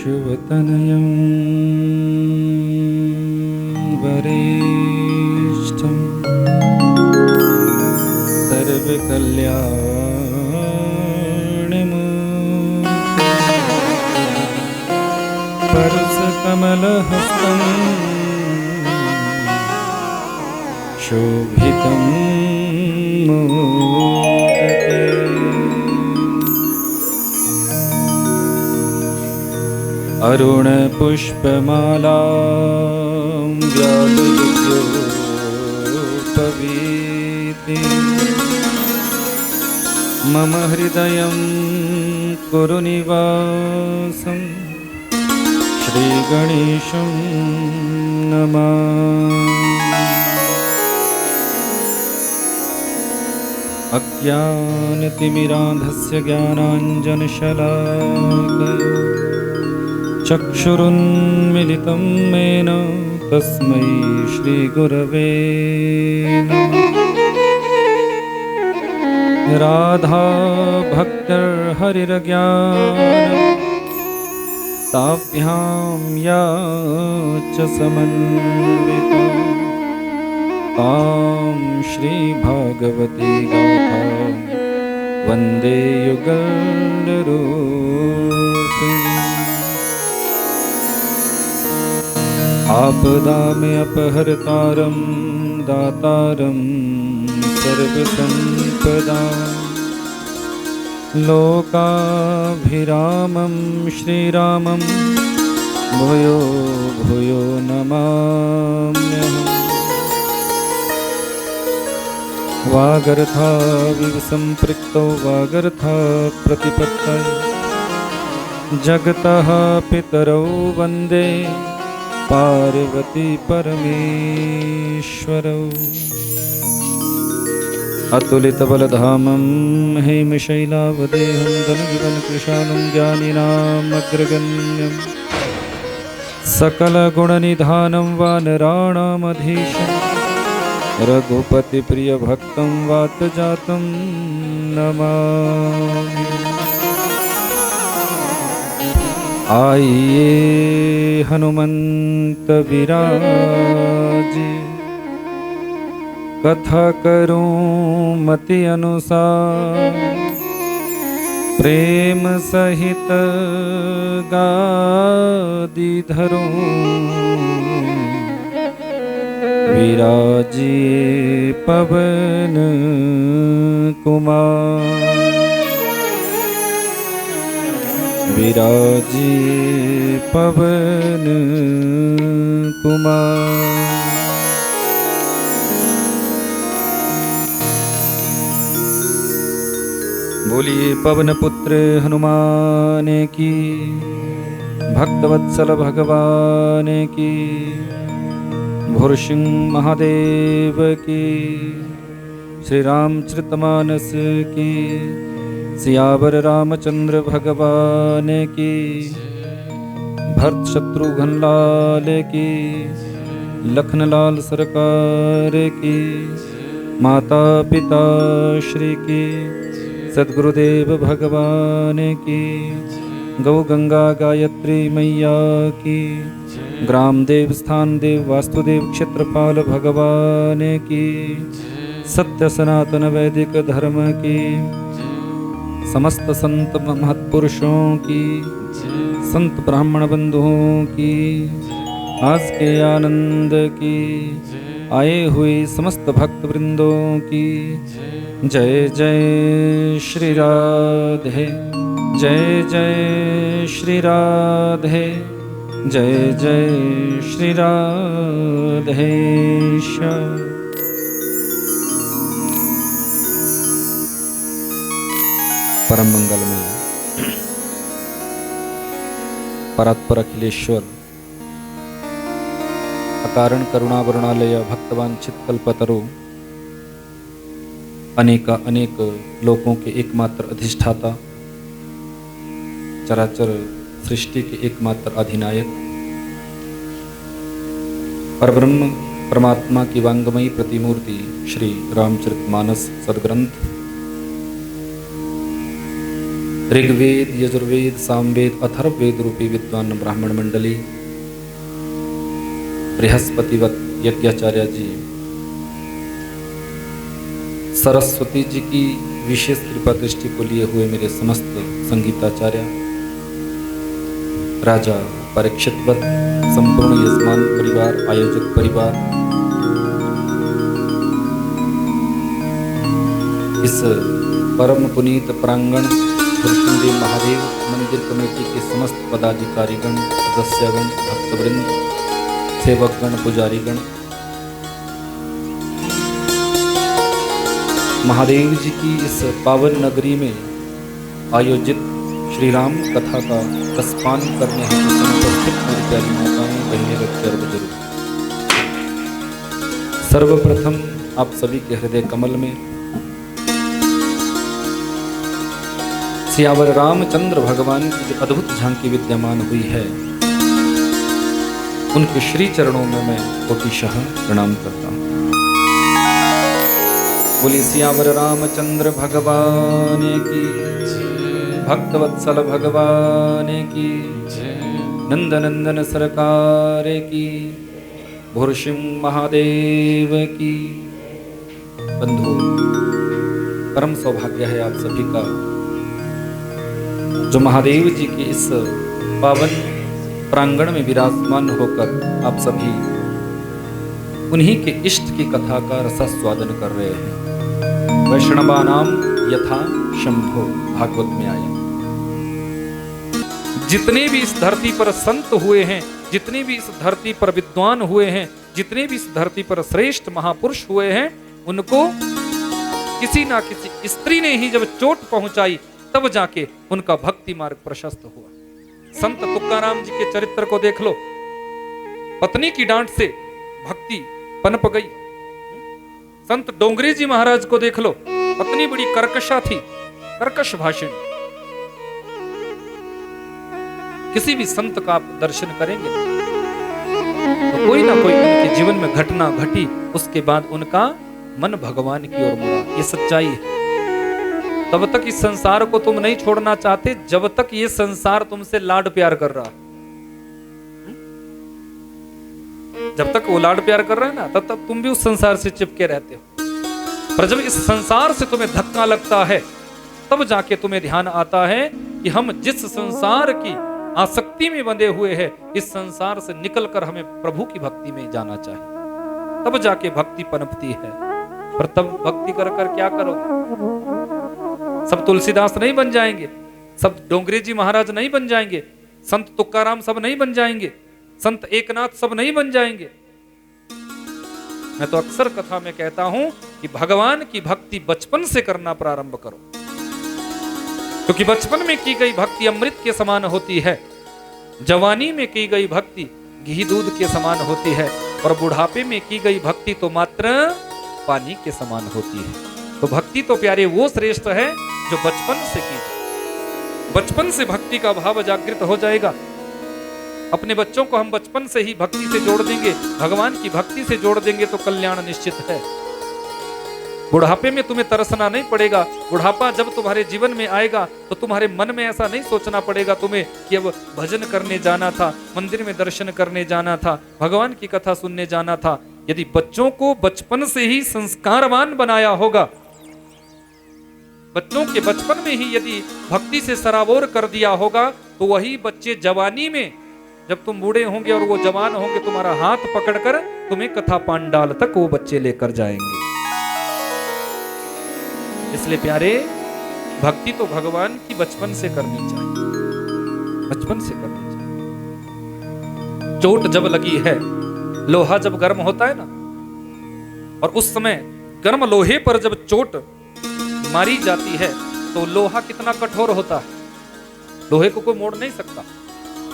शिवतनयं वरिष्ठं सर्वकल्याणमूर्तिं परशकमलहस्तं शोभितं मोदते। अरुणपुष्पमालां व्यालयितोपवीति मम हृदयं कुरु निवासं श्रीगणेशं नमामि। अज्ञानतिमिरान्धस्य ज्ञानाञ्जनशलाकया चक्षुरुन्मिलितं येन तस्मै श्रीगुरवे नमः। राधा भक्तिर्हरिर्ज्ञानं ताभ्यां या च समन्विता तां श्रीभागवती गाथां वन्दे युगलरूपिणीम्। आपदामपहर्तारं दातारं सर्वसम्पदां लोकाभिरामं श्रीरामं भूयो भूयो नमाम्यहम्। वागर्थाविव सम्पृक्तौ वागर्था प्रतिपत्तये जगतः पितरौ वन्दे पार्वती परमेश्वरौ। अतुलितबलधामं हेमशैलावदेहं धनुजवनकृशानं ज्ञानिनामग्रगण्यं सकलगुणनिधानं वानराणामधीशं रघुपतिप्रियभक्तं वातजातं नमामि। आइए हनुमंत विराजे कथा करूं मति अनुसार प्रेम सहित गादी धरूं विराजिए पवन कुमार विराजिए पवन कुमार। बोलिए पवन पुत्र हनुमान की, भक्तवत्सल भगवान की, भुरसिंह महादेव की, श्री रामचरितमानस की, सियावर रामचंद्र भगवान की, भरत शत्रुघ्न लाल की, लखन लाल सरकार की, माता पिता श्री की, सद्गुरुदेव भगवान की, गौ गंगा गायत्री मैया की, ग्राम देव स्थान देव वास्तुदेव क्षेत्रपाल भगवान की, सत्य सनातन वैदिक धर्म की, समस्त संत महत्पुरुषों की, संत ब्राह्मण बंधुओं की, आज के आनंद की, आए हुए समस्त भक्त वृंदों की जय जय श्री राधे, जय जय श्री राधे, जय जय श्री राधे। परम मंगल में परात्पर अखिलेश्वर अकारण करुणावरुणालय भक्तवांछित कल्पतरु अनेक लोकों के एकमात्र अधिष्ठाता, चराचर सृष्टि के एकमात्र अधिनायक, परब्रह्म परमात्मा की वांगमयी प्रतिमूर्ति श्री रामचरितमानस सद्ग्रंथ ऋग्वेद, यजुर्वेद, सामवेद, अथर्ववेद रूपी विद्वान ब्राह्मण मंडली, बृहस्पतिवत यज्ञाचार्य जी, सरस्वती जी की विशेष कृपा दृष्टि को लिए हुए मेरे समस्त संगीताचार्य, राजा परीक्षितवत, संपूर्ण यजमान परिवार, आयोजक परिवार, इस परम पुनीत प्रांगण भुरशुंडी महादेव मंदिर कमेटी के समस्त पदाधिकारीगण, सदस्यगण, भक्तवृंद, सेवकगण, पुजारीगण, महादेव जी की इस पावन नगरी में आयोजित श्री राम कथा का रसपान करने हेतु उपस्थित मेरी प्यारी माताएं, बहनें, बच्चे और बुजुर्ग, सर्वप्रथम आप सभी के हृदय कमल में सियावर रामचंद्र भगवान की जो अद्भुत झांकी विद्यमान हुई है, उनके श्री चरणों में मैं कोटिशः प्रणाम करता हूँ। बोली सियावर रामचंद्र भगवान की, भक्तवत्सल भगवान की, नंदनंदन सरकार की, भुरसिंह महादेव की। बंधु, परम सौभाग्य है आप सभी का जो महादेव जी के इस पावन प्रांगण में विराजमान होकर आप सभी उन्हीं के इष्ट की कथा का रसास्वादन कर रहे हैं। वैष्णवानाम यथा शंभो भागवत में आया। जितने भी इस धरती पर संत हुए हैं, जितने भी इस धरती पर विद्वान हुए हैं, जितने भी इस धरती पर श्रेष्ठ महापुरुष हुए हैं, उनको किसी ना किसी स्त्री ने ही जब चोट पहुंचाई तब जाके उनका भक्ति मार्ग प्रशस्त हुआ। संत तुकाराम जी के चरित्र को देख लो, पत्नी की डांट से भक्ति पनप गई। संत डोंगरी जी महाराज को देख लो, पत्नी बड़ी कर्कशा थी, कर्कश भाषिणी। किसी भी संत का आप दर्शन करेंगे तो कोई ना कोई उनके जीवन में घटना घटी, उसके बाद उनका मन भगवान की ओर मुड़ा। ये सच्चाई है। तब तक इस संसार को तुम नहीं छोड़ना चाहते जब तक ये संसार तुमसे लाड प्यार कर रहा। जब तक वो लाड प्यार कर रहा है ना, तब तक तुम भी उस संसार से चिपके रहते हो। पर जब इस संसार से तुम्हें धक्का लगता है, तब जाके तुम्हें ध्यान आता है कि हम जिस संसार की आसक्ति में बंधे हुए हैं, इस संसार से निकलकर हमें प्रभु की भक्ति में जाना चाहिए। तब जाके भक्ति पनपती है। पर तब भक्ति कर कर क्या करोगे? सब तुलसीदास नहीं बन जाएंगे, सब डोंगरे जी महाराज नहीं बन जाएंगे, संत तुकाराम सब नहीं बन जाएंगे, संत एकनाथ सब नहीं बन जाएंगे। मैं तो अक्सर कथा में कहता हूं कि भगवान की भक्ति बचपन से करना प्रारंभ करो, क्योंकि बचपन में की गई भक्ति अमृत के समान होती है, जवानी में की गई भक्ति घी दूध के समान होती है, और बुढ़ापे में की गई भक्ति तो मात्र पानी के समान होती है। तो भक्ति तो प्यारे वो श्रेष्ठ है जो बचपन से की जाए। बचपन से भक्ति का भाव जागृत हो जाएगा। अपने बच्चों को हम बचपन से ही भक्ति से जोड़ देंगे, भगवान की भक्ति से जोड़ देंगे तो कल्याण निश्चित है। बुढ़ापे में तुम्हें तरसना नहीं पड़ेगा। बुढ़ापा जब तुम्हारे जीवन में आएगा तो तुम्हारे मन में ऐसा नहीं सोचना पड़ेगा तुम्हें कि अब भजन करने जाना था, मंदिर में दर्शन करने जाना था, भगवान की कथा सुनने जाना था। यदि बच्चों को बचपन से ही संस्कारवान बनाया होगा, बच्चों के बचपन में ही यदि भक्ति से सराबोर कर दिया होगा, तो वही बच्चे जवानी में, जब तुम बूढ़े होंगे और वो जवान होंगे, तुम्हारा हाथ पकड़कर तुम्हें कथा पांडाल तक वो बच्चे लेकर जाएंगे। इसलिए प्यारे, भक्ति तो भगवान की बचपन से करनी चाहिए, बचपन से करनी चाहिए। चोट जब लगी है, लोहा जब गर्म होता है ना, और उस समय गर्म लोहे पर जब चोट मारी जाती है तो लोहा कितना कठोर होता है, लोहे को कोई मोड़ नहीं सकता।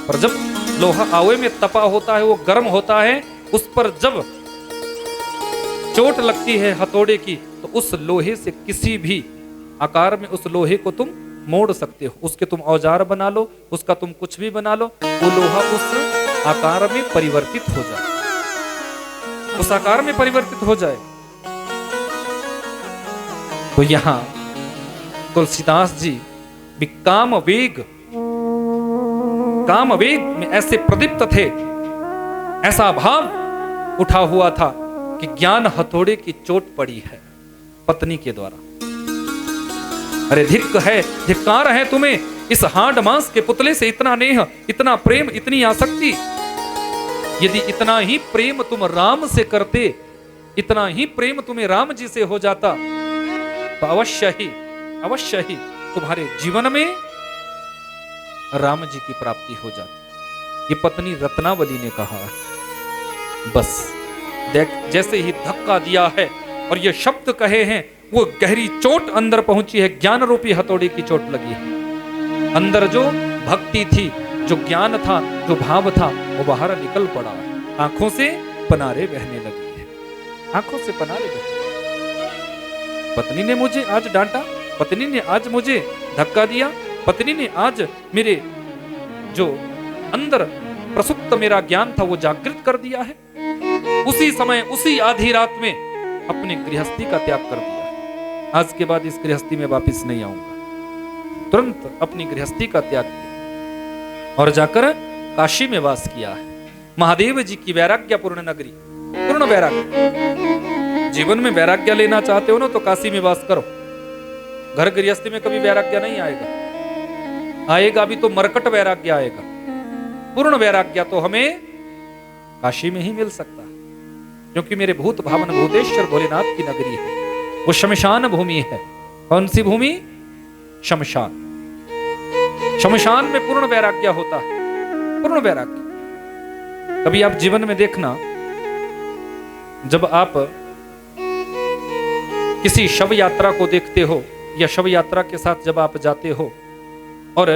पर जब लोहा आवे में तपा होता है, वो गर्म होता है, उस पर जब चोट लगती है हथौड़े की, तो उस लोहे से किसी भी आकार में उस लोहे को तुम मोड़ सकते हो। उसके तुम औजार बना लो, उसका तुम कुछ भी बना लो, वो लोहा उस आकार में परिवर्तित हो जाए, उस आकार में परिवर्तित हो जाए। तो यहां तुलसीदास जी भी काम वेग में ऐसे प्रदीप्त थे, ऐसा भाव उठा हुआ था कि ज्ञान हथौड़े की चोट पड़ी है पत्नी के द्वारा। अरे धिक्क है, धिक्कार है तुम्हें, इस हाड़ मांस के पुतले से इतना नेह, इतना प्रेम, इतनी आसक्ति। यदि इतना ही प्रेम तुम राम से करते, इतना ही प्रेम तुम्हें राम जी से हो जाता, तो अवश्य ही तुम्हारे जीवन में राम जी की प्राप्ति हो जाती। ये पत्नी रत्नावली ने कहा। बस देख, जैसे ही धक्का दिया है और ये शब्द कहे हैं, वो गहरी चोट अंदर पहुंची है, ज्ञान रूपी हथौड़ी की चोट लगी है। अंदर जो भक्ति थी, जो ज्ञान था, जो भाव था, वो बाहर निकल पड़ा है। आंखों से पनारे बहने लगी है, आंखों से पनारे बहने। पत्नी ने मुझे आज डांटा, पत्नी ने आज मुझे धक्का दिया, पत्नी ने आज मेरे जो अंदर प्रसुप्त मेरा ज्ञान था वो जागृत कर दिया है। उसी समय, उसी आधी रात में अपने गृहस्थी का त्याग कर दिया। आज के बाद इस गृहस्थी में वापस नहीं आऊंगा। तुरंत अपनी गृहस्थी का त्याग किया और जाकर काशी में वास किया है। महादेव जी की वैराग्यपूर्ण नगरी, पूर्ण वैराग्य। जीवन में वैराग्य लेना चाहते हो ना, तो काशी में वास करो। घर गृहस्थी में कभी वैराग्य नहीं आएगा, आएगा भी तो मरकट वैराग्य आएगा। पूर्ण वैराग्य तो हमें काशी में ही मिल सकता है, क्योंकि मेरे भूत भावन भूतेश्वर भोलेनाथ की नगरी है, वो शमशान भूमि है। कौन सी भूमि? शमशान। शमशान में पूर्ण वैराग्य होता है, पूर्ण वैराग्य। कभी आप जीवन में देखना, जब आप किसी शव यात्रा को देखते हो या शव यात्रा के साथ जब आप जाते हो, और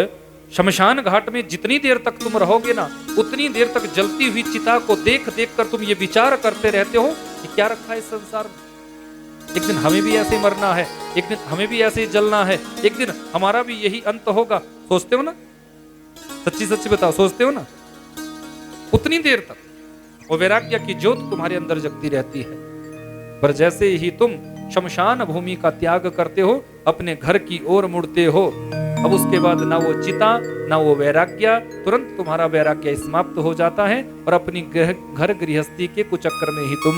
शमशान घाट में जितनी देर तक तुम रहोगे ना, उतनी देर तक जलती हुई चिता को देख देख कर तुम ये विचार करते रहते हो कि क्या रखा है इस संसार में। एक दिन हमें भी ऐसे मरना है, एक दिन हमें भी ऐसे जलना है, एक दिन हमारा भी यही अंत होगा। सोचते हो ना? सच्ची सच्ची बताओ, सोचते हो ना? उतनी देर तक वो वैराग्य की ज्योत तुम्हारे अंदर जगती रहती है। पर जैसे ही तुम शमशान भूमि का त्याग करते हो, अपने घर की ओर मुड़ते हो, अब उसके बाद ना वो चिता, ना वो वैराग्य, तुरंत तुम्हारा वैराग्य समाप्त हो जाता है और अपनी घर गृहस्थी के कुचक्कर में ही तुम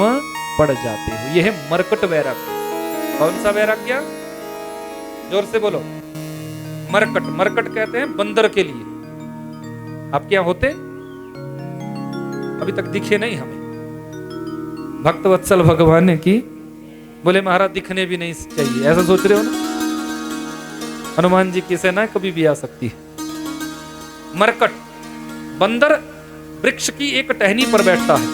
पड़ जाते हो। यह है मरकट वैराग्य। कौन सा वैराग्य? जोर से बोलो। मरकट। मरकट कहते हैं बंदर के लिए। आपके यहां होते? अभी तक दिखे नहीं हमें। भक्त वत्सल भगवान की बोले महाराज दिखने भी नहीं चाहिए, ऐसा सोच रहे हो ना? हनुमान जी की सेना कभी भी आ सकती है। मरकट, बंदर वृक्ष की एक टहनी पर बैठता है,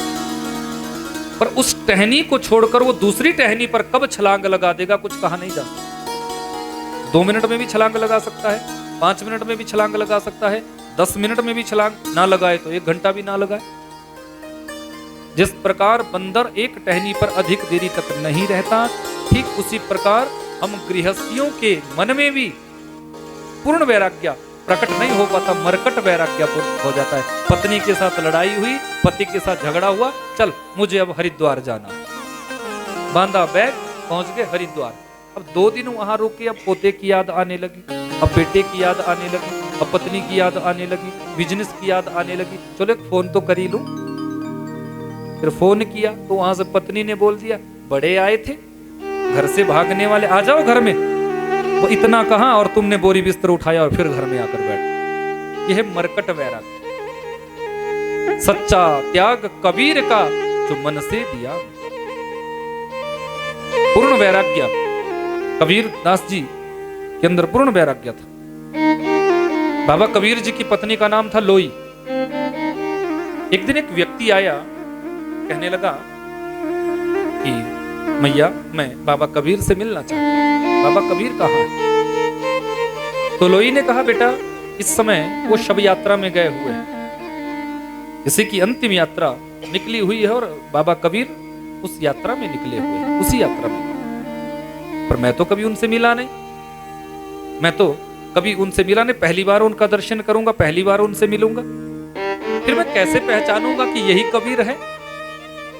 पर उस टहनी को छोड़कर वो दूसरी टहनी पर कब छलांग लगा देगा कुछ कहा नहीं जा सकता। 2 मिनट में भी छलांग लगा सकता है, 5 मिनट में भी छलांग लगा सकता है, 10 मिनट में भी छलांग ना लगाए तो 1 घंटा भी ना लगाए। जिस प्रकार बंदर एक टहनी पर अधिक देरी तक नहीं रहता, ठीक उसी प्रकार हम गृहस्थियों के मन में भी पूर्ण वैराग्य प्रकट नहीं हो पाता, मरकट वैराग्य हो जाता है। पत्नी के साथ लड़ाई हुई, पति के साथ झगड़ा हुआ, चल मुझे अब हरिद्वार जाना है। बांधा बैग, पहुंच गए हरिद्वार। अब 2 दिन वहां रुके, अब पोते की याद आने लगी, अब बेटे की याद आने लगी, अब पत्नी की याद आने लगी, बिजनेस की याद आने लगी। चलो एक फोन तो कर ही लूं। फिर फोन किया तो वहां से पत्नी ने बोल दिया, बड़े आए थे घर से भागने वाले, आ जाओ घर में। वो इतना कहा और तुमने बोरी बिस्तर उठाया और फिर घर में आकर बैठ। यह है मरकट वैराग्य। सच्चा त्याग कबीर का जो मन से दिया। पूर्ण वैराग्य कबीर दास जी के अंदर पूर्ण वैराग्य था। बाबा कबीर जी की पत्नी का नाम था लोई। एक दिन एक व्यक्ति आया, कहने लगा कि मैया मैं बाबा कबीर से मिलना चाहता हूं। बाबा कबीर कहाँ है? तो लोई ने कहा, बेटा इस समय वो शव यात्रा में गए हुए हैं, इसी की अंतिम यात्रा निकली हुई है और बाबा कबीर उस यात्रा में निकले हुए हैं, उसी यात्रा में। पर मैं तो कभी उनसे मिला नहीं, मैं तो कभी उनसे मिला नहीं, पहली बार उनका दर्शन करूंगा, पहली बार उनसे मिलूंगा, फिर मैं कैसे पहचानूंगा कि यही कबीर है?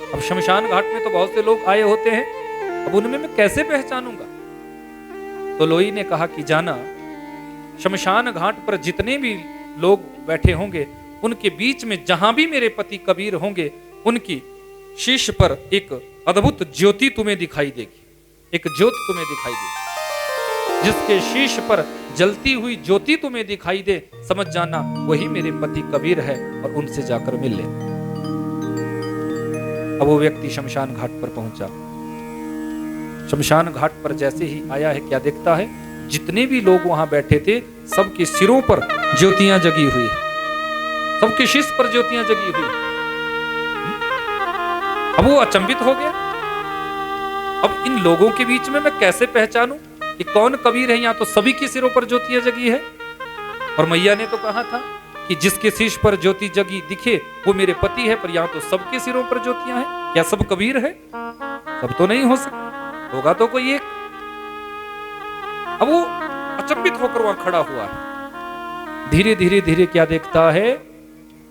अब शमशान घाट में तो बहुत से लोग आए होते हैं, अब उनमें मैं कैसे पहचानूंगा? तो लोई ने कहा कि जाना, शमशान घाट पर जितने भी लोग बैठे होंगे उनके बीच में जहां भी मेरे पति कबीर होंगे, उनकी शीश पर एक अद्भुत ज्योति तुम्हें दिखाई देगी, एक ज्योत तुम्हें दिखाई देगी। जिसके शीश पर जलती हुई ज्योति तुम्हें दिखाई दे, समझ जाना वही मेरे पति कबीर है और उनसे जाकर मिल ले। अब वो व्यक्ति शमशान घाट पर पहुंचा। शमशान घाट पर जैसे ही आया है, क्या देखता है? जितने भी लोग वहां बैठे थे सबके सिरों पर ज्योतियां जगी हुई है, सबके शीश पर ज्योतियां जगी हुई। अब वो अचंभित हो गया। अब इन लोगों के बीच में मैं कैसे पहचानूं कि कौन कबीर है? यहाँ तो सभी के सिरों पर ज्योतियां जगी है। और मैया ने तो कहा था कि जिसके शीश पर ज्योति जगी दिखे वो मेरे पति है, पर यहाँ तो सबके सिरों पर ज्योतियां हैं। क्या सब कबीर है? सब तो नहीं हो सकता, होगा तो कोई एक। अब वो अचंभित होकर वहां खड़ा हुआ है। धीरे धीरे धीरे क्या देखता है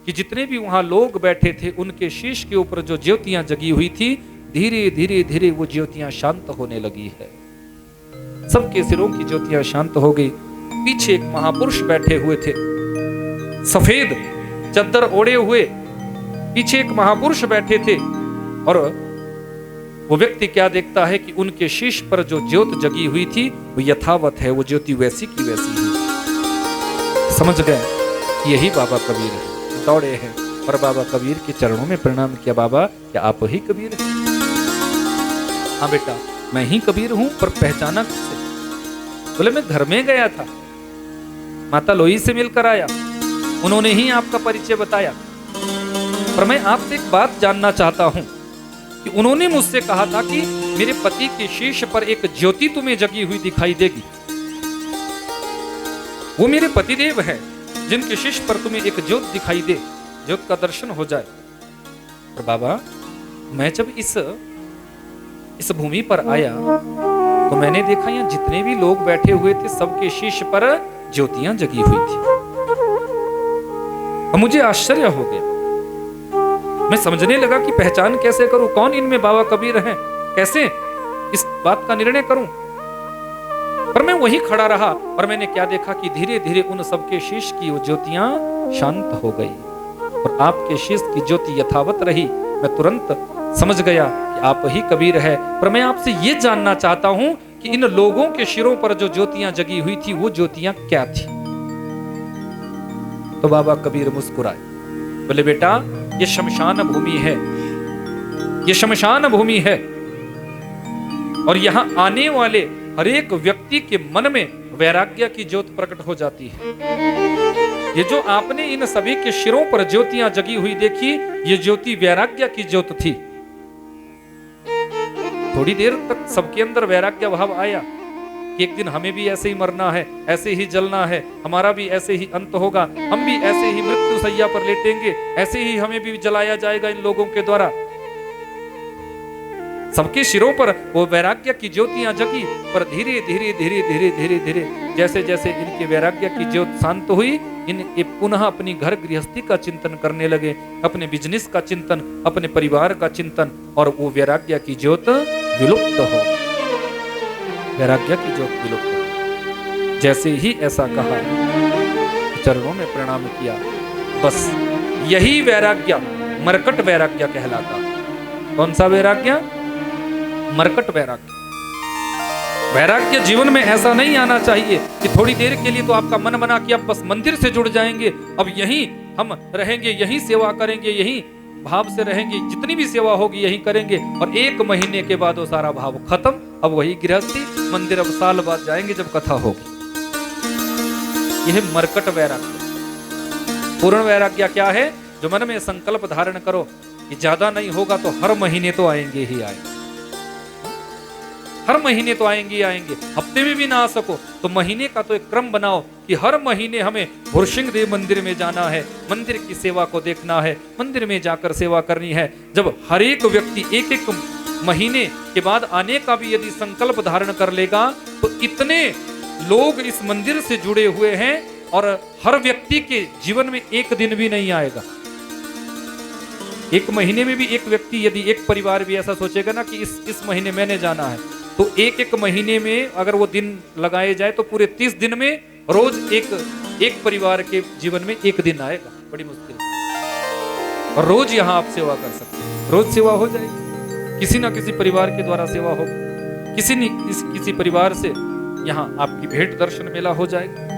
कि जितने भी वहां लोग बैठे थे उनके शीश के ऊपर जो ज्योतियां जगी हुई थी, धीरे धीरे धीरे वो ज्योतियां शांत होने लगी है। सबके सिरों की ज्योतियां शांत हो गई। पीछे एक महापुरुष बैठे हुए थे, सफेद चद्दर ओढ़े हुए पीछे एक महापुरुष बैठे थे। और वो व्यक्ति क्या देखता है कि उनके शीश पर जो ज्योत जगी हुई थी वो यथावत है, वो ज्योति वैसी की वैसी ही। समझ गए यही बाबा कबीर है। दौड़े हैं और बाबा कबीर के चरणों में प्रणाम किया। बाबा, क्या आप ही कबीर हैं? हाँ बेटा, मैं ही कबीर हूं, पर पहचाना किससे? बोले मैं घर में गया था, माता लोई से मिलकर आया, उन्होंने ही आपका परिचय बताया। पर मैं आपसे एक बात जानना चाहता हूं कि उन्होंने मुझसे कहा था कि मेरे पति के शीश पर एक ज्योति तुम्हें जगी हुई दिखाई देगी। वो मेरे पतिदेव हैं जिनके शीश पर तुम्हें एक ज्योत दिखाई दे, ज्योत का दर्शन हो जाए। पर बाबा, मैं जब इस भूमि पर आया तो मैंने देखा यहाँ जितने भी लोग बैठे हुए थे सबके शीश पर ज्योतियां जगी हुई थी। और मुझे आश्चर्य हो गया। मैं समझने लगा कि पहचान कैसे करूं, कौन इनमें बाबा कबीर हैं, कैसे इस बात का निर्णय करूं। पर मैं वहीं खड़ा रहा और मैंने क्या देखा कि धीरे धीरे उन सबके शीश की वो ज्योतियां शांत हो गई और आपके शीश की ज्योति यथावत रही। मैं तुरंत समझ गया कि आप ही कबीर है। पर मैं आपसे ये जानना चाहता हूं कि इन लोगों के सिरों पर जो ज्योतियां जगी हुई थी वो ज्योतियां क्या थी? तो बाबा कबीर मुस्कुराए, बोले बेटा, ये शमशान भूमि है, ये शमशान भूमि है और यहां आने वाले हर एक व्यक्ति के मन में वैराग्य की ज्योत प्रकट हो जाती है। ये जो आपने इन सभी के सिरों पर ज्योतियां जगी हुई देखी, ये ज्योति वैराग्य की ज्योत थी। थोड़ी देर तक सबके अंदर वैराग्य भाव आया कि एक दिन हमें भी ऐसे ही मरना है, ऐसे ही जलना है, हमारा भी ऐसे ही अंत होगा, हम भी ऐसे ही मृत्यु सैया पर लेटेंगे, ऐसे ही हमें भी जलाया जाएगा इन लोगों के द्वारा। सबके सिरों पर वो वैराग्य की ज्योतियां जगी। पर धीरे धीरे धीरे धीरे धीरे धीरे जैसे जैसे इनके वैराग्य की ज्योत शांत हुई, ये पुनः अपनी घर गृहस्थी का चिंतन करने लगे, अपने बिजनेस का चिंतन, अपने परिवार का चिंतन, और वो वैराग्य की ज्योत विलुप्त हो, वैराग्य की ज्योत विलुप्त हो। जैसे ही ऐसा कहा, चरणों में प्रणाम किया, बस यही वैराग्य मरकट वैराग्य कहलाता। कौन सा वैराग्य? मरकट वैराग्य। वैराग्य जीवन में ऐसा नहीं आना चाहिए कि थोड़ी देर के लिए तो आपका मन बना कि अब बस मंदिर से जुड़ जाएंगे, अब यहीं हम रहेंगे, यहीं सेवा करेंगे, यहीं भाव से रहेंगे, जितनी भी सेवा होगी यहीं करेंगे, और 1 महीने के बाद वो सारा भाव खत्म, अब वही गृहस्थी, मंदिर अब साल बाद जाएंगे जब कथा होगी। यह मरकट वैराग्य। पूर्ण वैराग्य क्या है? जो मन में संकल्प धारण करो कि ज्यादा नहीं होगा तो हर महीने तो आएंगे ही आएंगे, हर महीने तो आएंगे ही आएंगे। हफ्ते में भी ना आ सको तो महीने का तो एक क्रम बनाओ कि हर महीने हमें भुरसिंह देव मंदिर में जाना है, मंदिर की सेवा को देखना है, मंदिर में जाकर सेवा करनी है। जब हर एक व्यक्ति 1-1 महीने के बाद आने का भी यदि संकल्प धारण कर लेगा तो इतने लोग इस मंदिर से जुड़े हुए हैं और हर व्यक्ति के जीवन में एक दिन भी नहीं आएगा। 1 महीने में भी एक व्यक्ति, यदि एक परिवार भी ऐसा सोचेगा ना कि इस महीने मैंने जाना है, तो 1-1 महीने में अगर वो दिन लगाए जाए तो पूरे 30 दिन में रोज एक परिवार के जीवन में एक दिन आएगा, बड़ी मुश्किल से, और रोज यहाँ आप सेवा कर सकते हैं। रोज सेवा हो जाएगी, किसी ना किसी परिवार के द्वारा सेवा होगी, किसी परिवार से यहाँ आपकी भेंट दर्शन मेला हो जाएगा।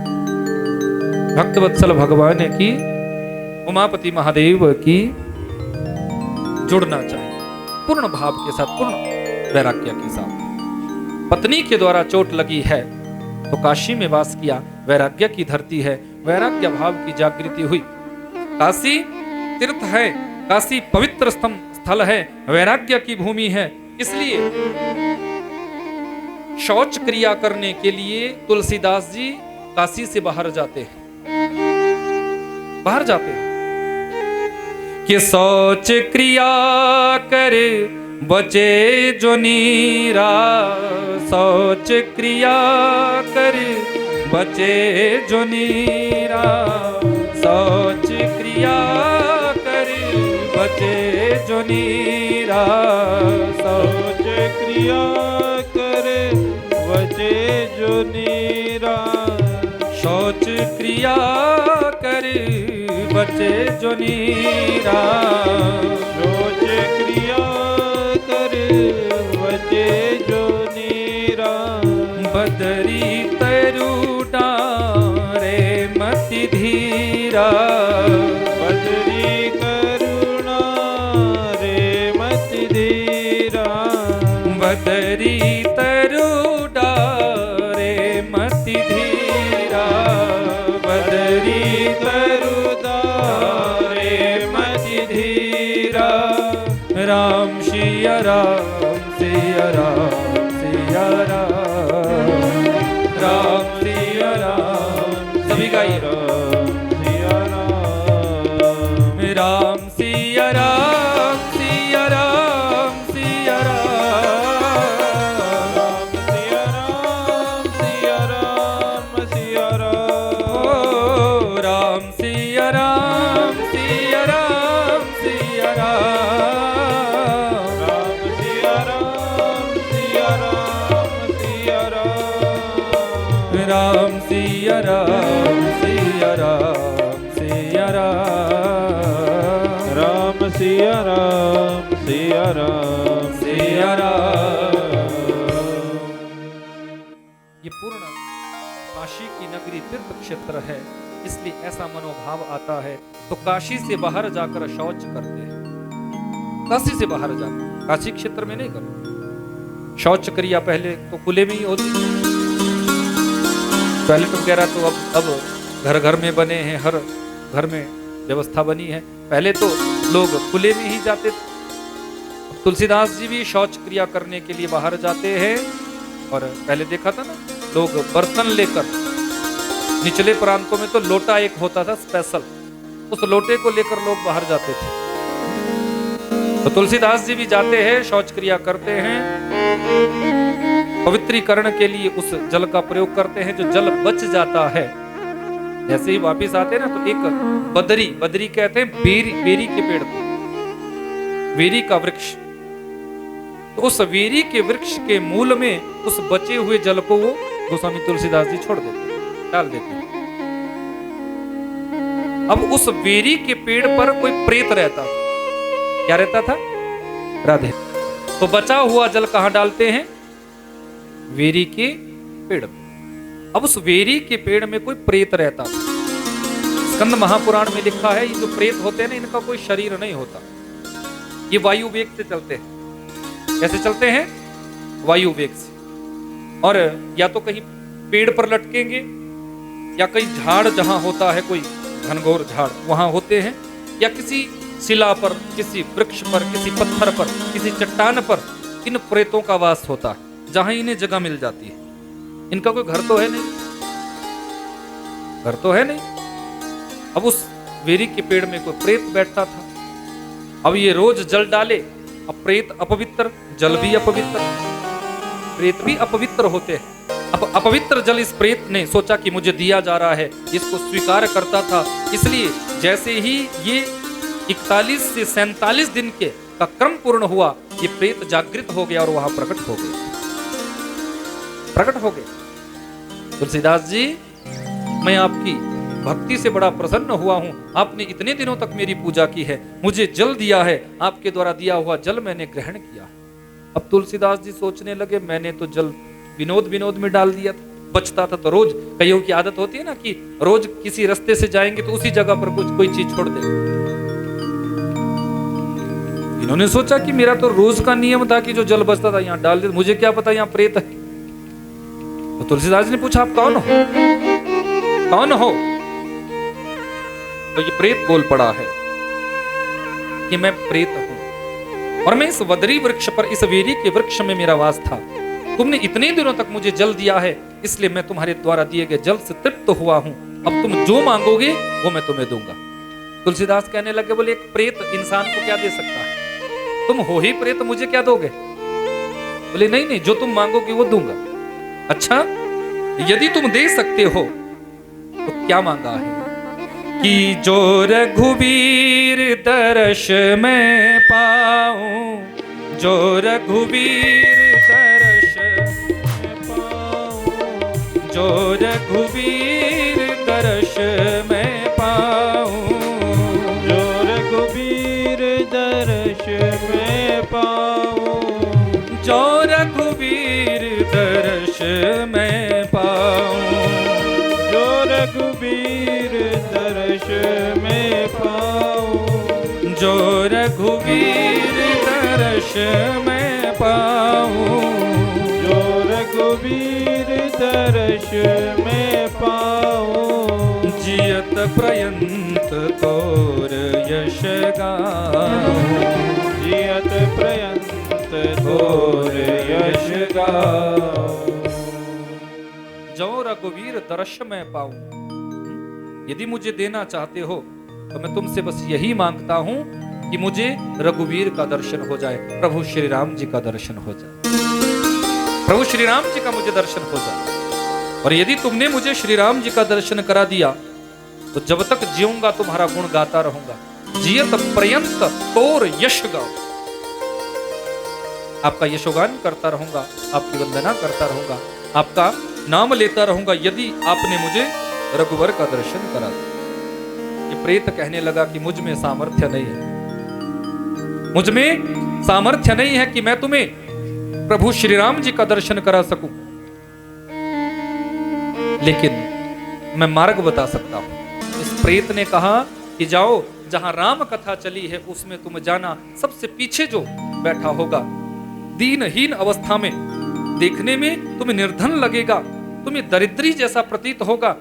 भक्तवत्सल भगवान की, उमापति महादेव की जुड़ना चाहिए पूर्ण भाव के साथ, पूर्ण वैराग्य के साथ। पत्नी के द्वारा चोट लगी है तो काशी में वास किया, वैराग्य की धरती है, वैराग्य भाव की जागृति हुई। काशी तीर्थ है, काशी पवित्र स्थल है, वैराग्य की भूमि है। इसलिए शौच क्रिया करने के लिए तुलसीदास जी काशी से बाहर जाते हैं, बाहर जाते हैं कि शौच क्रिया कर बचे जो नीरा, शौच क्रिया कर बचे जो नीरा, शौच क्रिया कर बचे जो नीरा, शौच क्रिया कर बचे जो नीरा, शौच क्रिया कर बचे जो नीरा, शौच क्रिया कर बचे जो नीरा, बदरी तरु डारे मति धीरा, बदरी करुणा रे मति धीरा, बदरी तरु डारे मति धीरा, बदरी तरुदारे मति धीरा, राम सिया राम सिया राम सिया राम, राम सिया राम, सभी गाइए, राम सिया राम, राम सिया राम सिया राम सिया राम, राम सिया राम सिया राम सिया राम, ओ राम सिया राम सिया राम सिया राम, राम सिया राम सिया राम सिया राम, राम सिया राम सिया राम सिया राम, राम सिया राम सिया राम सिया राम। ये पूर्ण काशी की नगरी तीर्थ क्षेत्र है, इसलिए ऐसा मनोभाव आता है तो काशी से बाहर जाकर शौच करते हैं, काशी से बाहर जाकर, काशी क्षेत्र में नहीं करते। शौच क्रिया पहले तो खुले में ही होती, टॉयलेट वगैरह तो अब घर घर में बने हैं, हर घर में व्यवस्था बनी है, पहले तो लोग खुले में ही जाते थे। तुलसीदास जी भी शौच क्रिया करने के लिए बाहर जाते हैं, और पहले देखा था ना, लोग बर्तन लेकर, निचले प्रांतों में तो लोटा एक होता था स्पेशल, उस लोटे को लेकर लोग बाहर जाते थे। तो तुलसीदास जी भी जाते हैं, शौच क्रिया करते हैं, पवित्रीकरण के लिए उस जल का प्रयोग करते हैं, जो जल बच जाता है। जैसे ही वापिस आते हैं ना, तो एक बदरी कहते हैं बेरी के पेड़ को, वेरी का वृक्ष, तो उस वेरी के वृक्ष के मूल में उस बचे हुए जल को वो गोस्वामी तुलसीदास जी छोड़ देते, डाल देते। अब उस वेरी के पेड़ पर कोई प्रेत रहता था, क्या रहता था? राधे। तो बचा हुआ जल कहां डालते हैं? वेरी के पेड़ में। अब उस वेरी के पेड़ में कोई प्रेत रहता था। स्कंद महापुराण में लिखा है, ये जो प्रेत होते हैं ना, इनका कोई शरीर नहीं होता, ये वायु वेग से चलते हैं। कैसे चलते हैं? वायु वेग से। और या तो कहीं पेड़ पर लटकेंगे, या कहीं झाड़ जहां होता है, कोई घनघोर झाड़ वहां होते हैं, या किसी शिला पर, किसी वृक्ष पर, किसी पत्थर पर, किसी चट्टान पर इन प्रेतों का वास होता है, जहां इन्हें जगह मिल जाती है। इनका कोई घर तो है नहीं, घर तो है नहीं। अब उस वेरी के पेड़ में कोई प्रेत बैठता था। अब ये रोज जल डाले, अब प्रेत अपवित्र, जल भी अपवित्र, प्रेत भी अपवित्र होते हैं। अब अपवित्र जल इस प्रेत ने सोचा कि मुझे दिया जा रहा है, इसको स्वीकार करता था। इसलिए जैसे ही ये 41 से 47 दिन के का क्रम पूर्ण हुआ, ये प्रेत जागृत हो गया और वहां प्रकट हो गया, प्रकट हो गया। तुलसीदास जी मैं आपकी भक्ति से बड़ा प्रसन्न हुआ हूं। आपने इतने दिनों तक मेरी पूजा की है, मुझे जल दिया है, आपके द्वारा दिया हुआ जल मैंने ग्रहण किया है। अब तुलसीदास जी सोचने लगे, मैंने तो जल विनोद में डाल दिया था, बचता था तो रोज, कईयों की आदत होती है ना कि रोज किसी रास्ते से जाएंगे तो उसी जगह पर कुछ कोई चीज छोड़ दे। इन्होंने सोचा कि मेरा तो रोज का नियम था कि जो जल बचता था यहाँ डाल दे, मुझे क्या पता यहाँ प्रेत है। तो तुलसीदास जी ने पूछा, आप कौन हो? कौन हो? तो ये प्रेत बोल पड़ा है कि मैं प्रेत हूं और मैं इस वदरी वृक्ष पर, इस वेरी के वृक्ष में मेरा वास था। तुमने इतने दिनों तक मुझे जल दिया है, इसलिए मैं तुम्हारे द्वारा दिए गए जल से तृप्त हुआ हूं। अब तुम जो मांगोगे वो मैं तुम्हें दूंगा। तुलसीदास कहने लगे, बोले एक प्रेत इंसान को क्या दे सकता है? तुम हो ही प्रेत, मुझे क्या दोगे? बोले नहीं नहीं, जो तुम मांगोगे वो दूंगा। अच्छा, यदि तुम दे सकते हो तो क्या मांगा है? कि जो रघुवीर दर्श में पाऊं, जो रघुवीर दर्श में पाऊं, जो रघुवीर दर्श में पाऊं, जो रघुवीर दर्श में पाऊं, जो रघुवीर दर्श में पाऊं, जो रघुवीर दर्श में पाऊं, जो रघुवीर दर्श में पाऊं, जो रघुवीर दर्श में पाऊं, जियत प्रयंत तोर यश गाऊं, जियत प्रयंत तोर यश गाऊं। जो रघुवीर दर्श में पाऊं। यदि मुझे देना चाहते हो तो मैं तुमसे बस यही मांगता हूं कि मुझे रघुवीर का दर्शन हो जाए, प्रभु श्री राम जी का दर्शन हो जाए, प्रभु श्री राम जी का मुझे दर्शन हो जाए। और यदि तुमने मुझे श्री राम जी का दर्शन करा दिया तो जब तक जीऊंगा तुम्हारा गुण गाता रहूंगा। जियत पर्यंत तोर यश गाओ, आपका यशोगान करता रहूंगा, आपकी वंदना करता रहूंगा, आपका नाम लेता रहूंगा, यदि आपने मुझे रघुवर का दर्शन करा दिया। ये प्रेत कहने लगा कि मुझ में सामर्थ्य नहीं है, मुझ में सामर्थ्य नहीं है कि मैं तुम्हें प्रभु श्री राम जी का दर्शन करा सकूं, लेकिन मैं मार्ग बता सकता हूं। इस प्रेत ने कहा कि जाओ, जहां राम कथा चली है उसमें तुम जाना, सबसे पीछे जो बैठा होगा दीनहीन अवस्था में, देखने में तुम्हें निर्धन लगेगा, तुम्हें दरिद्री जैसा प्रतीत होगा,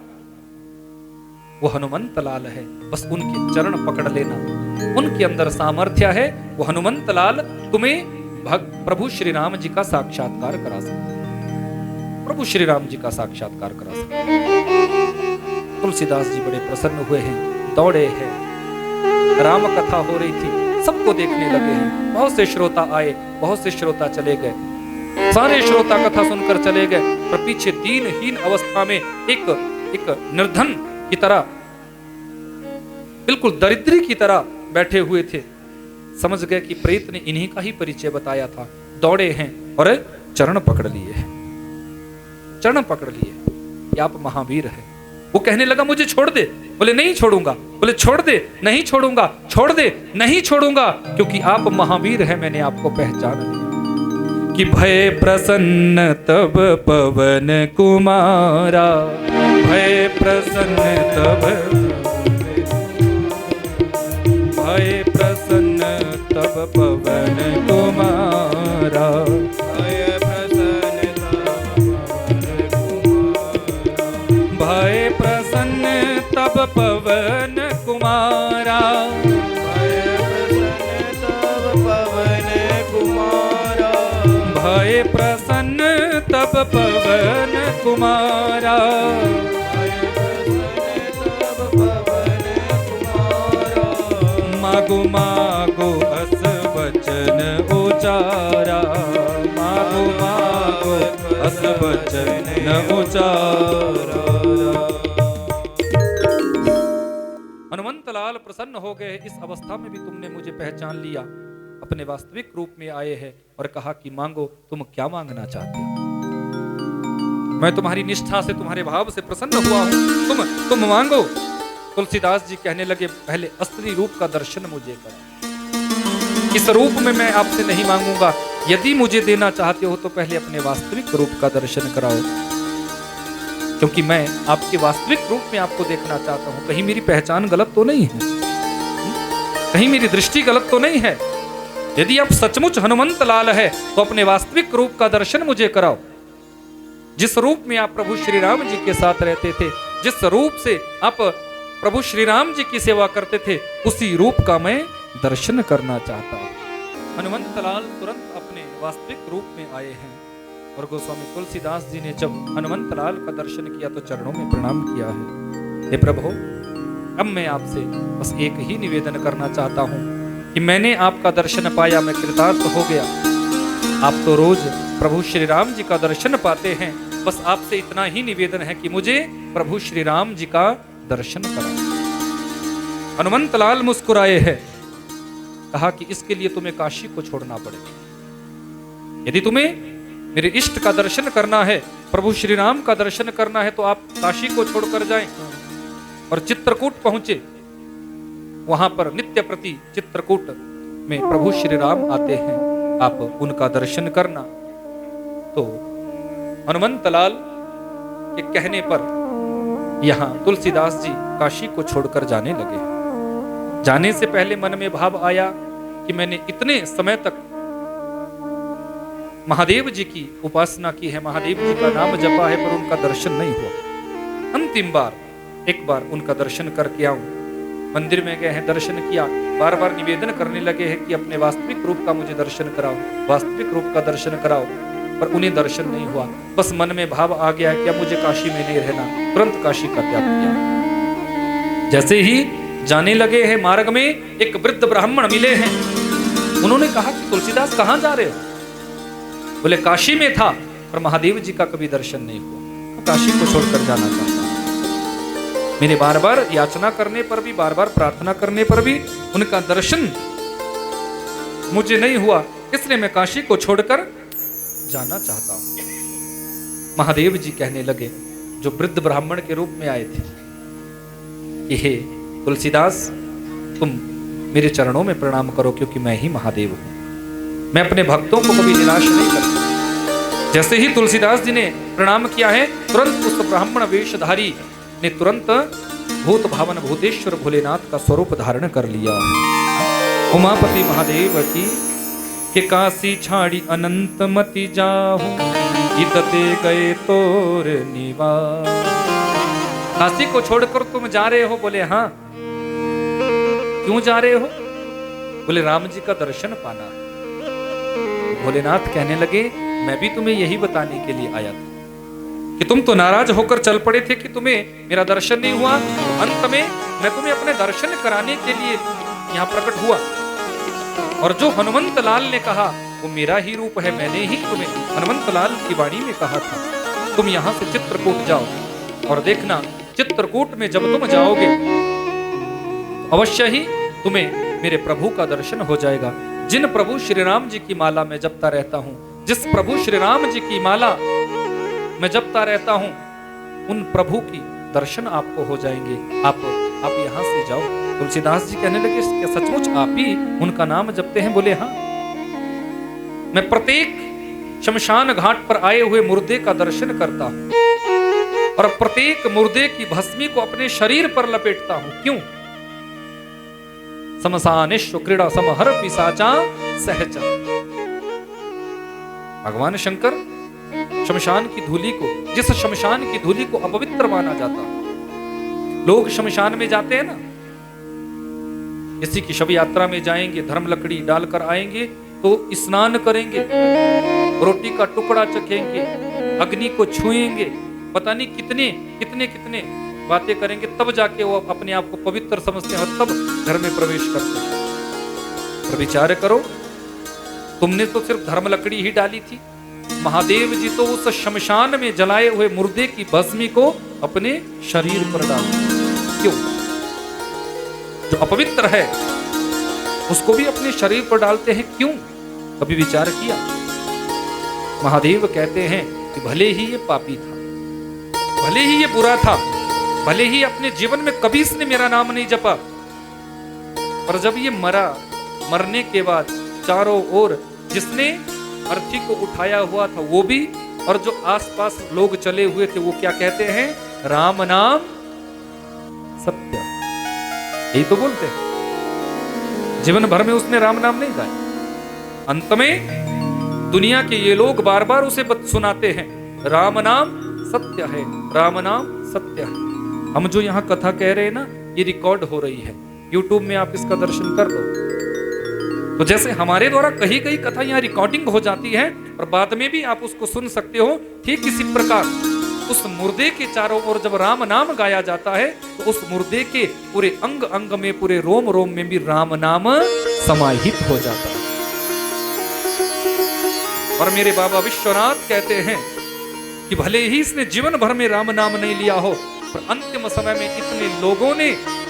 वो हनुमंत लाल है। बस उनके चरण पकड़ लेना, उनके अंदर सामर्थ्य है। वो हनुमंत लाल तुम्हें प्रभु श्री राम जी का साक्षात्कार करा सकते, प्रभु श्री राम जी का साक्षात्कार करा सकते। तुलसीदास जी बड़े प्रसन्न हुए हैं, दौड़े हैं, राम कथा हो रही थी, सबको देखने लगे हैं। बहुत से श्रोता आए, बहुत से श्रोता चले गए, सारे श्रोता कथा सुनकर चले गए, पर पीछे दीनहीन अवस्था में एक निर्धन की तरह, बिल्कुल दरिद्री की तरह बैठे हुए थे। समझ गए कि प्रेत ने इन्हीं का ही परिचय बताया था। दौड़े हैं और चरण पकड़ लिए हैं, चरण पकड़ लिए कि आप महावीर हैं। वो कहने लगा मुझे छोड़ दे, बोले नहीं छोड़ूंगा, बोले छोड़ दे, नहीं छोड़ूंगा, छोड़ दे, नहीं छोड़ूंगा, क्योंकि आप महावीर हैं, मैंने आपको पहचान लिया। कि भय प्रसन्न तब पवन कुमारा, भय प्रसन्न तब, भय प्रसन्न तब पवन कुमारा, भय प्रसन्न भय प्रसन्न तब पवन कुमारा, भय प्रसन्न तब पवन कुमारा, मागो मागो अस वचन उचारा, मागो मागो अस वचन उचारा। हनुमंत लाल प्रसन्न हो गए, इस अवस्था में भी तुमने मुझे पहचान लिया, अपने वास्तविक रूप में आए हैं और कहा कि मांगो, तुम क्या मांगना चाहते हो? मैं तुम्हारी निष्ठा से, तुम्हारे भाव से प्रसन्न हुआ हूं। तुम मांगो। तुलसीदास जी कहने लगे, पहले असली रूप का दर्शन मुझे करो। इस रूप में मैं आपसे नहीं मांगूंगा। यदि मुझे देना चाहते हो तो पहले अपने वास्तविक रूप का दर्शन कराओ, क्योंकि मैं आपके वास्तविक रूप में आपको देखना चाहता हूं। कहीं मेरी पहचान गलत तो नहीं है, कहीं मेरी दृष्टि गलत तो नहीं है। यदि आप सचमुच हनुमंत लाल है तो अपने वास्तविक रूप का दर्शन मुझे कराओ। जिस रूप में आप प्रभु श्री राम जी के साथ रहते थे, जिस रूप से आप प्रभु श्री राम जी की सेवा करते थे, उसी रूप का मैं दर्शन करना चाहता हूं। हनुमंत लाल तुरंत अपने वास्तविक रूप में आए हैं और गोस्वामी तुलसीदास जी ने जब हनुमंत लाल का दर्शन किया तो चरणों में प्रणाम किया है। हे प्रभु, अब मैं आपसे बस एक ही निवेदन करना चाहता हूं कि मैंने आपका दर्शन पाया, मैं कृतार्थ हो गया। आप तो रोज प्रभु श्री राम जी का दर्शन पाते हैं, बस आपसे इतना ही निवेदन है कि मुझे प्रभु श्री राम जी का दर्शन कराओ। हनुमंत लाल मुस्कुराए हैं, कहा कि इसके लिए तुम्हें काशी को छोड़ना पड़ेगा। यदि तुम्हें मेरे इष्ट का दर्शन करना है, प्रभु श्री राम का दर्शन करना है, तो आप काशी को छोड़कर जाएं और चित्रकूट पहुंचे। वहां पर नित्य प्रति चित्रकूट में प्रभु श्री राम आते हैं, आप उनका दर्शन करना। तो हनुमंत लाल के कहने पर यहां तुलसीदास जी काशी को छोड़कर जाने लगे। जाने से पहले मन में भाव आया कि मैंने इतने समय तक महादेव जी की उपासना की है, महादेव जी का नाम जपा है, पर उनका दर्शन नहीं हुआ। अंतिम बार एक बार उनका दर्शन करके आऊं। मंदिर में गए हैं, दर्शन किया, बार बार निवेदन करने लगे हैं कि अपने वास्तविक रूप का मुझे दर्शन कराओ, वास्तविक रूप का दर्शन कराओ, पर उन्हें दर्शन नहीं हुआ। बस मन में भाव आ गया कि अब मुझे काशी में नहीं रहना, तुरंत काशी का त्याग किया। जैसे ही जाने लगे हैं, मार्ग में एक वृद्ध ब्राह्मण मिले हैं। उन्होंने कहा कि तुलसीदास कहाँ जा रहे हो? बोले काशी में था, पर महादेव जी का कभी दर्शन नहीं हुआ, काशी को छोड़कर जाना चाहता हूं। मेरे बार बार याचना करने पर भी, बार बार प्रार्थना करने पर भी उनका दर्शन मुझे नहीं हुआ, इसलिए मैं काशी को छोड़कर जाना चाहता हूं। महादेव जी कहने लगे, जो वृद्ध ब्राह्मण के रूप में आए थे, कि हे तुलसीदास, तुम मेरे चरणों में प्रणाम करो, क्योंकि मैं ही महादेव हूं। मैं अपने भक्तों को कभी निराश नहीं करता। जैसे ही तुलसीदास जी ने प्रणाम किया है, तुरंत उस ब्राह्मण वेशधारी ने तुरंत भूत भावन भूतेश्वर भोलेनाथ का स्वरूप धारण कर लिया। उमापति महादेव की के काशी छाड़ी अनंत मति जाहू, इतते गए तोर निवास। काशी को छोड़कर तुम जा रहे हो? बोले हाँ। क्यों जा रहे हो? बोले राम जी का दर्शन पाना। भोलेनाथ कहने लगे, मैं भी तुम्हें यही बताने के लिए आया था कि तुम तो नाराज होकर चल पड़े थे कि तुम्हें मेरा दर्शन नहीं हुआ। अंत में मैं तुम्हें अपने दर्शन कराने के लिए यहाँ प्रकट हुआ, और जो हनुमंत लाल ने कहा वो मेरा ही रूप है। मैंने ही तुम्हें हनुमंत लाल की वाणी में कहा था, तुम यहाँ से चित्रकूट जाओ, और देखना चित्रकूट में जब तुम जाओगे अवश्य ही तुम्हें मेरे प्रभु का दर्शन हो जाएगा। जिन प्रभु श्री राम जी की माला में जपता रहता हूं, जिस प्रभु श्री राम जी की माला में जपता रहता हूं, उन प्रभु की दर्शन आपको हो जाएंगे। आप यहां से जाओ। तुलसीदास जी कहने लगे, क्या सचमुच आप ही उनका नाम जपते हैं? बोले हाँ। मैं प्रत्येक शमशान घाट पर आए हुए मुर्दे का दर्शन करता हूं, और प्रत्येक मुर्दे की भस्मी को अपने शरीर पर लपेटता हूं। क्यों? समसानिश्व क्रीड़ा समहर पिशाचा सहचा। भगवान शंकर शमशान की धूलि को, जिस शमशान की धूलि को अपवित्र माना जाता, लोग शमशान में जाते हैं ना, किसी की शव यात्रा में जाएंगे, धर्म लकड़ी डालकर आएंगे तो स्नान करेंगे, रोटी का टुकड़ा चखेंगे, अग्नि को छुएंगे, पता नहीं कितने कितने कितने बातें करेंगे, तब जाके वो अपने आप को पवित्र समझते हैं और तब घर में प्रवेश करते हैं। पर विचार करो, तुमने तो सिर्फ धर्म लकड़ी ही डाली थी, महादेव जी तो उस शमशान में जलाए हुए मुर्दे की भस्मी को अपने शरीर पर डालते। क्यों? जो अपवित्र है उसको भी अपने शरीर पर डालते हैं। क्यों? कभी विचार किया? महादेव कहते हैं कि भले ही ये पापी था, भले ही ये बुरा था, भले ही अपने जीवन में कभी इसने मेरा नाम नहीं जपा, पर जब ये मरा, मरने के बाद चारों ओर जिसने अर्थी को उठाया हुआ था वो भी, और जो आसपास लोग चले हुए थे वो क्या कहते हैं? राम नाम सत्य। यही तो बोलते हैं। जीवन भर में उसने राम नाम नहीं गाया। अंत में दुनिया के ये लोग बार बार उसे सुनाते हैं, राम नाम सत्य है, राम नाम सत्य है। हम जो यहाँ कथा कह रहे हैं ना, ये रिकॉर्ड हो रही है, यूट्यूब में आप इसका दर्शन कर लो। तो जैसे हमारे द्वारा कही गई कथा यहाँ रिकॉर्डिंग हो जाती है और बाद में भी आप उसको सुन सकते हो, ठीक इसी प्रकार उस मुर्दे के चारों ओर जब राम नाम गाया जाता है तो उस मुर्दे के पूरे अंग अंग में, पूरे रोम रोम में भी राम नाम समाहित हो जाता है। और मेरे बाबा विश्वनाथ कहते हैं कि भले ही इसने जीवन भर में राम नाम नहीं लिया हो, पर अंतिम समय में इतने लोगों ने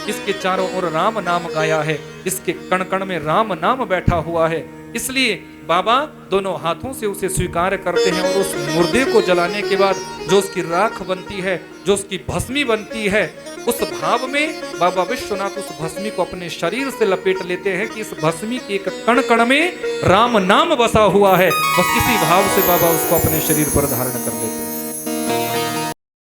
इसके चारों ओर राम नाम गाया है, इसके कण कण में राम नाम बैठा हुआ है। इसलिए बाबा दोनों हाथों से उसे स्वीकार करते हैं और उस मुर्दे को जलाने के बाद जो उसकी राख बनती है, जो उसकी भस्मी बनती है, उस भाव में बाबा विश्वनाथ उस भस्मी को अपने शरीर से लपेट लेते हैं कि इस भस्मी के एक कण कण में राम नाम बसा हुआ है। बस इसी भाव से बाबा उसको अपने शरीर पर धारण कर लेते हैं।